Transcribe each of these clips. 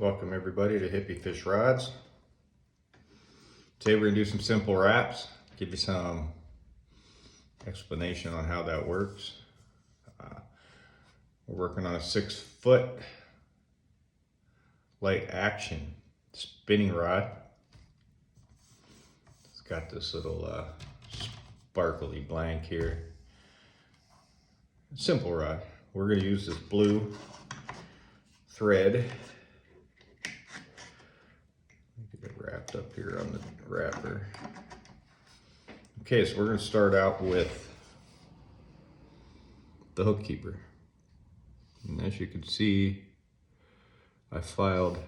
Welcome everybody to Hippie Fish Rods. Today we're going to do some simple wraps, give you some explanation on how that works. We're working on a 6-foot light action spinning rod. It's got this little sparkly blank here. Simple rod. We're going to use this blue thread. Get it wrapped up here on the wrapper. Okay, so we're going to start out with the hook keeper. And as you can see, I filed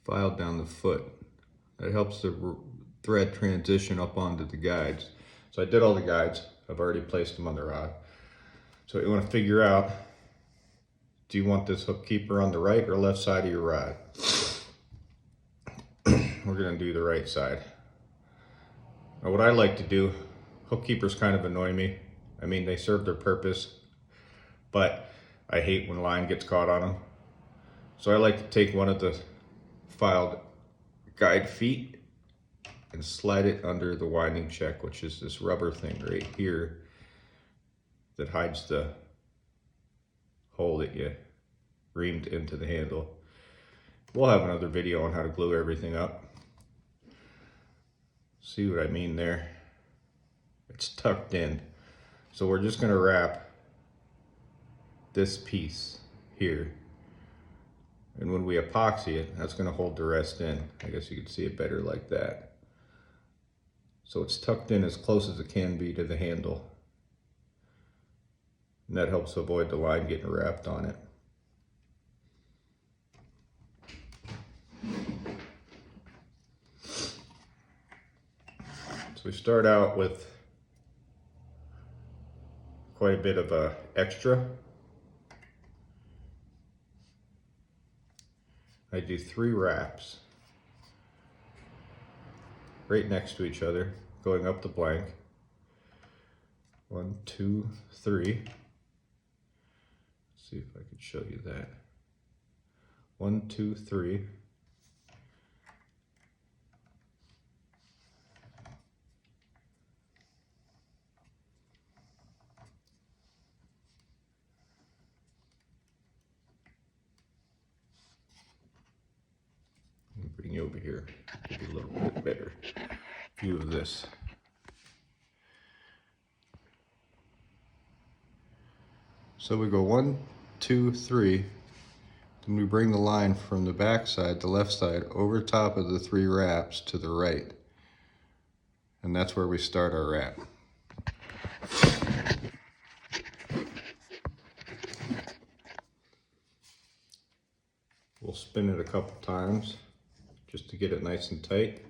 down the foot. That helps the thread transition up onto the guides. So I did all the guides. I've already placed them on the rod. So you want to figure out, do you want this hook keeper on the right or left side of your rod? We're going to do the right side. Now what I like to do, hook keepers kind of annoy me. I mean, they serve their purpose, but I hate when line gets caught on them. So I like to take one of the filed guide feet and slide it under the winding check, which is this rubber thing right here that hides the hole that you reamed into the handle. We'll have another video on how to glue everything up. See what I mean there? It's tucked in. So we're just going to wrap this piece here. And when we epoxy it, that's going to hold the rest in. I guess you can see it better like that. So it's tucked in as close as it can be to the handle. And that helps avoid the line getting wrapped on it. So we start out with quite a bit of a extra. I do 3 wraps right next to each other, going up the blank. 1, 2, 3. Let's see if I can show you that. 1, 2, 3. Bring you over here, give you a little bit better view of this. So we go 1, 2, 3, then we bring the line from the back side, the left side, over top of the 3 wraps to the right. And that's where we start our wrap. We'll spin it a couple times just to get it nice and tight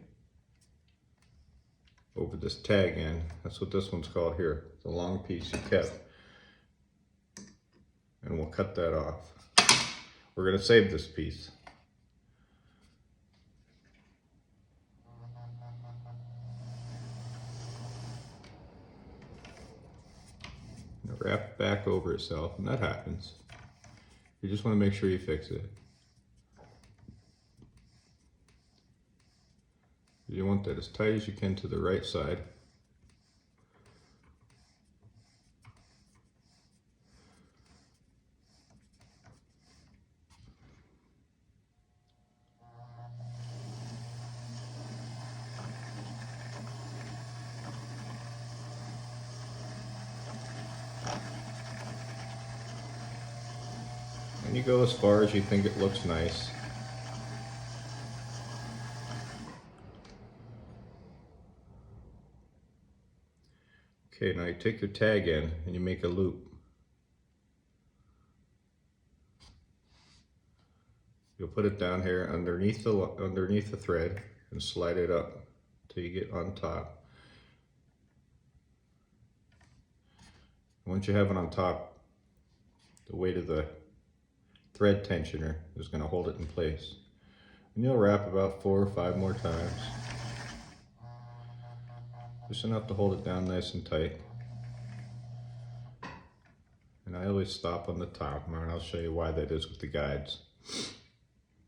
over this tag end. That's what this one's called here, the long piece you kept. And we'll cut that off. We're going to save this piece. Wrap back over itself, and that happens. You just want to make sure you fix it. You want that as tight as you can to the right side. And you go as far as you think it looks nice. Okay, now you take your tag end and you make a loop. You'll put it down here underneath the thread and slide it up till you get on top. Once you have it on top, the weight of the thread tensioner is going to hold it in place. And you'll wrap about 4 or 5 more times. Just enough to hold it down nice and tight. And I always stop on the top, and I'll show you why that is with the guides.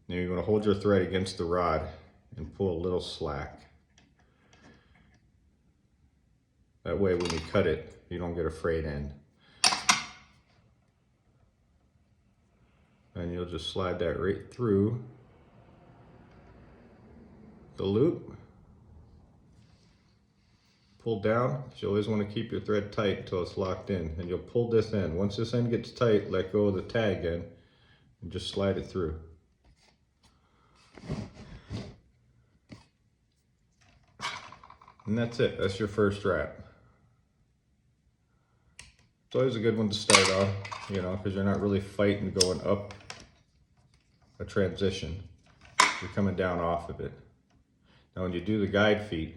Now you're going to hold your thread against the rod and pull a little slack. That way when you cut it, you don't get a frayed end. And you'll just slide that right through the loop. Pull down, because you always want to keep your thread tight until it's locked in. And you'll pull this end. Once this end gets tight, let go of the tag end and just slide it through. And that's it. That's your first wrap. It's always a good one to start on, you know, because you're not really fighting going up a transition. You're coming down off of it. Now when you do the guide feet,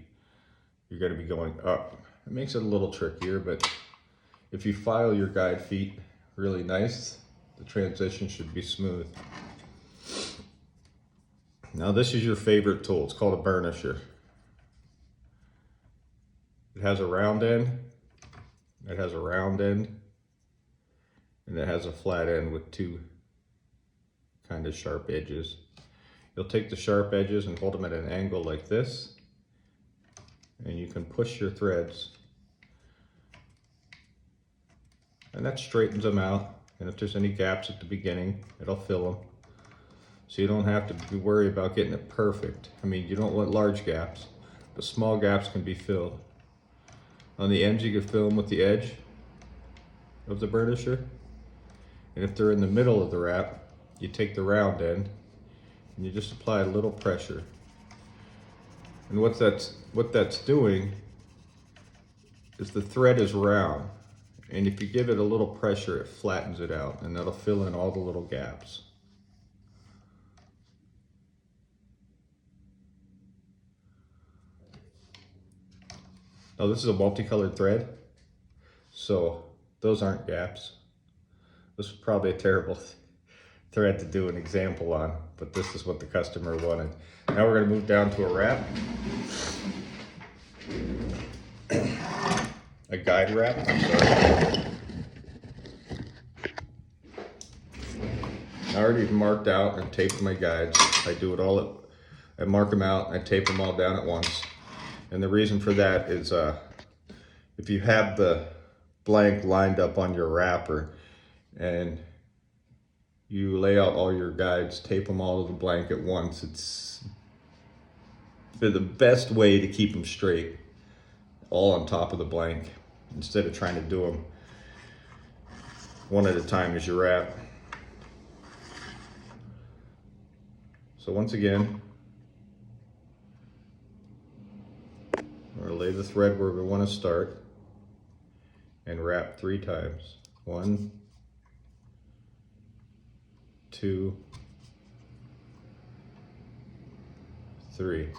you're going to be going up. It makes it a little trickier, but if you file your guide feet really nice, the transition should be smooth. Now this is your favorite tool. It's called a burnisher. It has a round end, it has a round end, and it has a flat end with two kind of sharp edges. You'll take the sharp edges and hold them at an angle like this, and you can push your threads, and that straightens them out. And if there's any gaps at the beginning, it'll fill them. So you don't have to worry about getting it perfect. I mean, you don't want large gaps, but small gaps can be filled. On the ends, you can fill them with the edge of the burnisher. And if they're in the middle of the wrap, you take the round end and you just apply a little pressure. And what that's doing is the thread is round. And if you give it a little pressure, it flattens it out, and that'll fill in all the little gaps. Now this is a multicolored thread, so those aren't gaps. This is probably a terrible thread to do an example on, but this is what the customer wanted. Now we're going to move down to a wrap. A guide wrap, I'm sorry. I already marked out and taped my guides. I do it all, I mark them out and I tape them all down at once. And the reason for that is if you have the blank lined up on your wrapper and you lay out all your guides, tape them all to the blank at once, it's the best way to keep them straight, all on top of the blank, instead of trying to do them one at a time as you wrap. So once again, we're going to lay the thread where we want to start and wrap 3 times. 1, 2, 3.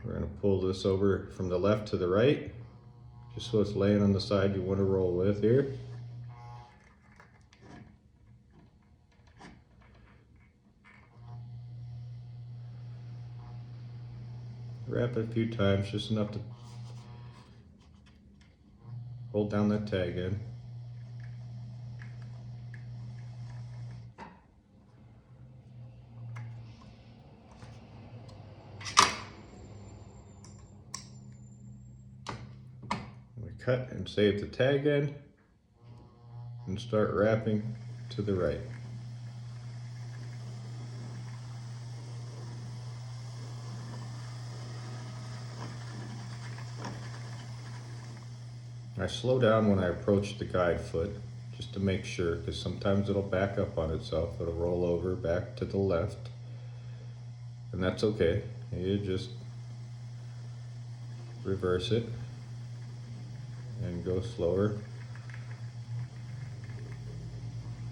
We're going to pull this over from the left to the right, just so it's laying on the side you want to roll with here. Wrap it a few times, just enough to hold down that tag end. We cut and save the tag end and start wrapping to the right. I slow down when I approach the guide foot, just to make sure, because sometimes it'll back up on itself. It'll roll over back to the left, and that's okay. You just reverse it and go slower.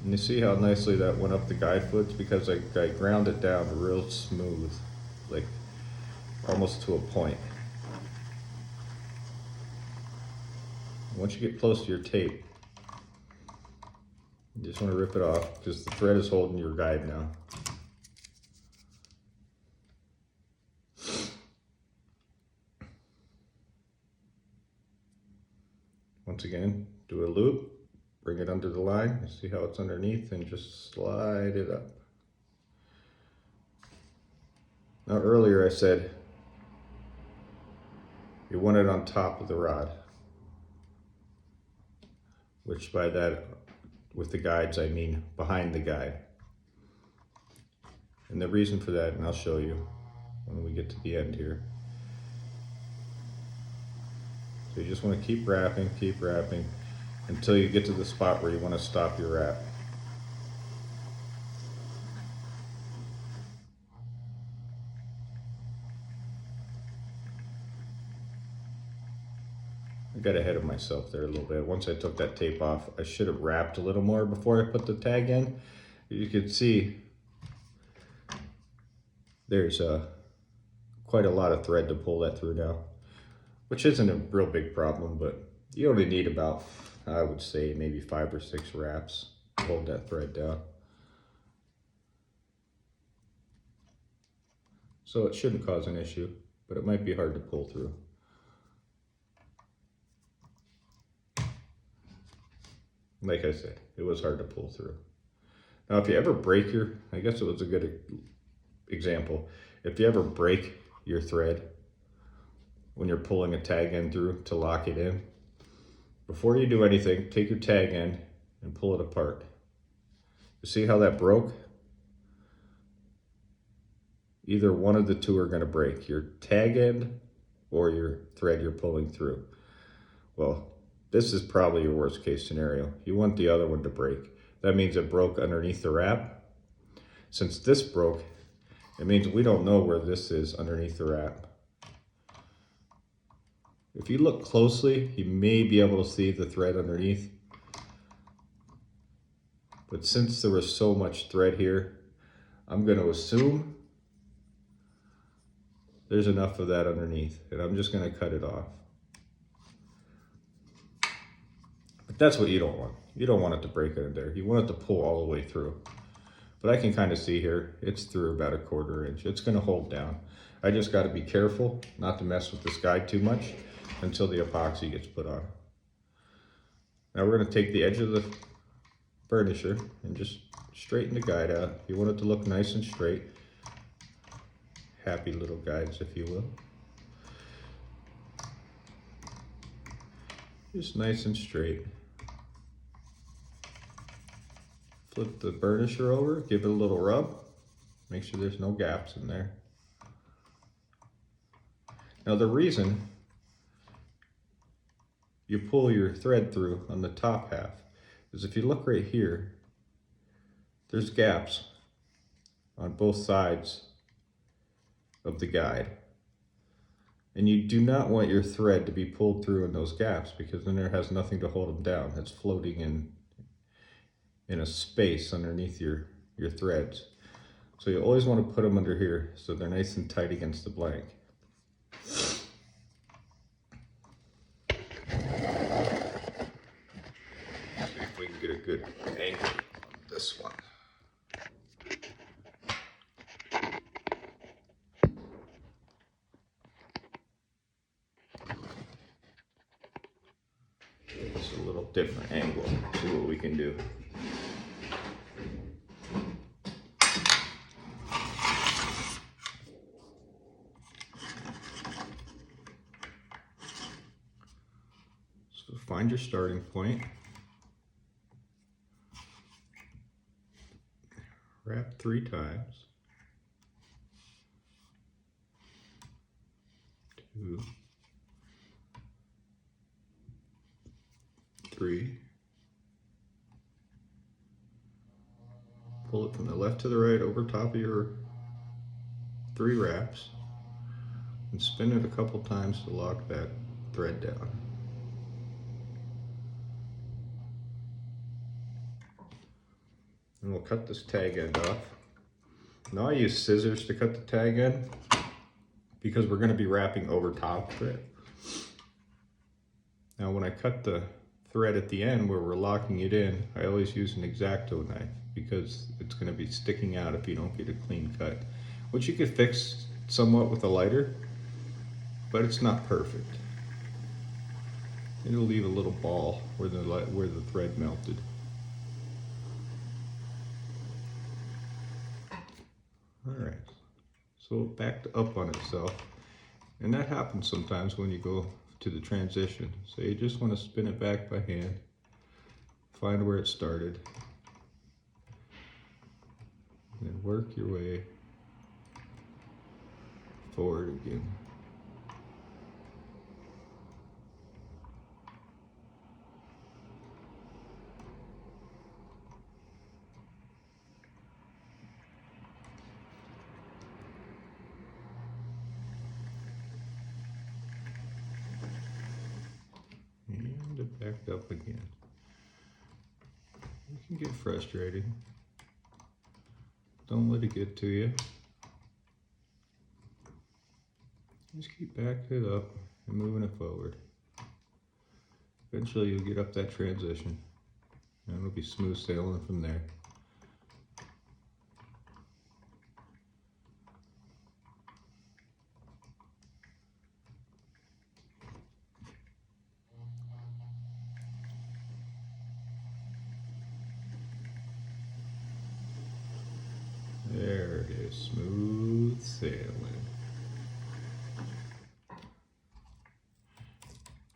And you see how nicely that went up the guide foot? It's because I ground it down real smooth, like almost to a point. Once you get close to your tape, you just want to rip it off because the thread is holding your guide now. Once again, do a loop. bring it under the line. You see how it's underneath, and just slide it up. Now earlier I said you want it on top of the rod, which by that, with the guides, I mean behind the guide. And the reason for that, and I'll show you when we get to the end here. So you just want to keep wrapping until you get to the spot where you want to stop your wrap. I got ahead of myself there a little bit. Once I took that tape off, I should have wrapped a little more before I put the tag in. You can see there's quite a lot of thread to pull that through now, which isn't a real big problem, but you only need about, I would say, maybe 5 or 6 wraps to hold that thread down. So it shouldn't cause an issue, but it might be hard to pull through. Like I said, it was hard to pull through. Now, if you ever break your, I guess it was a good example. If you ever break your thread when you're pulling a tag end through to lock it in, before you do anything, take your tag end and pull it apart. You see how that broke? Either one of the two are going to break, your tag end or your thread you're pulling through. Well, this is probably your worst case scenario. You want the other one to break. That means it broke underneath the wrap. Since this broke, it means we don't know where this is underneath the wrap. If you look closely, you may be able to see the thread underneath. But since there was so much thread here, I'm going to assume there's enough of that underneath, and I'm just going to cut it off. But that's what you don't want. You don't want it to break under there. You want it to pull all the way through. But I can kind of see here, it's through about a 1/4 inch. It's going to hold down. I just got to be careful not to mess with this guide too much until the epoxy gets put on. Now we're going to take the edge of the burnisher and just straighten the guide out. You want it to look nice and straight. Happy little guides, if you will. Just nice and straight. Flip the burnisher over, give it a little rub. Make sure there's no gaps in there. Now the reason you pull your thread through on the top half is if you look right here, there's gaps on both sides of the guide. And you do not want your thread to be pulled through in those gaps, because then there has nothing to hold them down. It's floating in a space underneath your threads. So you always want to put them under here so they're nice and tight against the blank. See if we can get a good angle on this one. It's a little different angle. See what we can do. So find your starting point. Wrap 3 times. 2, 3. Pull it from the left to the right over top of your 3 wraps and spin it a couple times to lock that thread down. And we'll cut this tag end off. Now I use scissors to cut the tag end because we're going to be wrapping over top of it. Now when I cut the thread at the end where we're locking it in, I always use an X-Acto knife because it's going to be sticking out if you don't get a clean cut, which you could fix somewhat with a lighter, but it's not perfect. It'll leave a little ball where the thread melted. All right, so it backed up on itself. And that happens sometimes when you go to the transition. So you just want to spin it back by hand, find where it started, and then work your way forward again. And it backed up again. It can get frustrating. Don't let it get to you. Just keep backing it up and moving it forward. Eventually you'll get up that transition and it'll be smooth sailing from there. There it is, smooth sailing.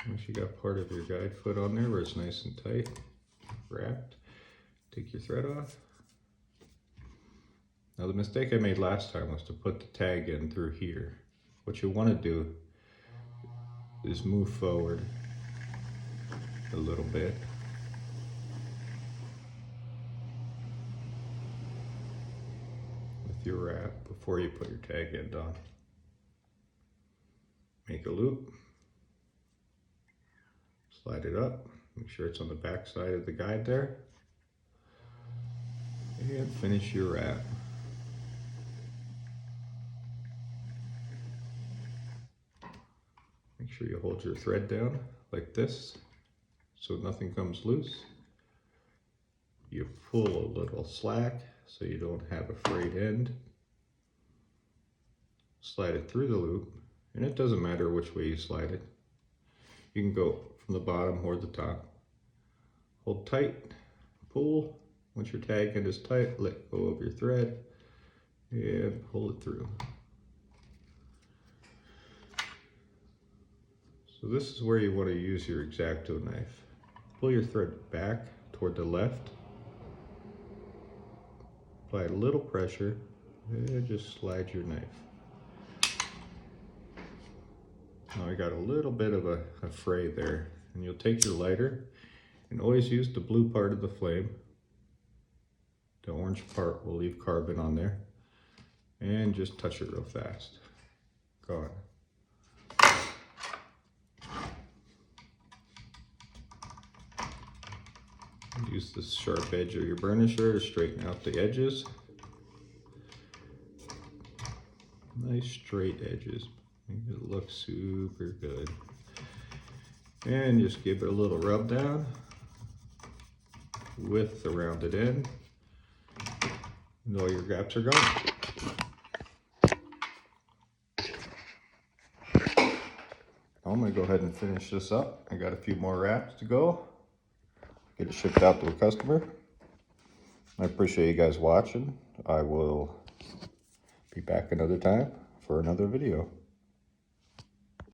Once you got part of your guide foot on there where it's nice and tight, wrapped, take your thread off. Now the mistake I made last time was to put the tag in through here. What you want to do is move forward a little bit. With your wrap before you put your tag end on. Make a loop. Slide it up, make sure it's on the back side of the guide there, and finish your wrap. Make sure you hold your thread down like this so nothing comes loose. You pull a little slack so you don't have a frayed end. Slide it through the loop, and it doesn't matter which way you slide it. You can go from the bottom or the top. Hold tight, pull. Once your tag end is tight, let go of your thread and pull it through. So this is where you want to use your X-Acto knife. Pull your thread back toward the left. Apply a little pressure and just slide your knife. Now I got a little bit of a fray there, and you'll take your lighter and always use the blue part of the flame. The orange part will leave carbon on there, and just touch it real fast. Gone. Use the sharp edge of your burnisher to straighten out the edges. Nice straight edges. Make it look super good. And just give it a little rub down with the rounded end. And all your gaps are gone. I'm gonna go ahead and finish this up. I got a few more wraps to go. Get it shipped out to a customer. I appreciate you guys watching. I will be back another time for another video.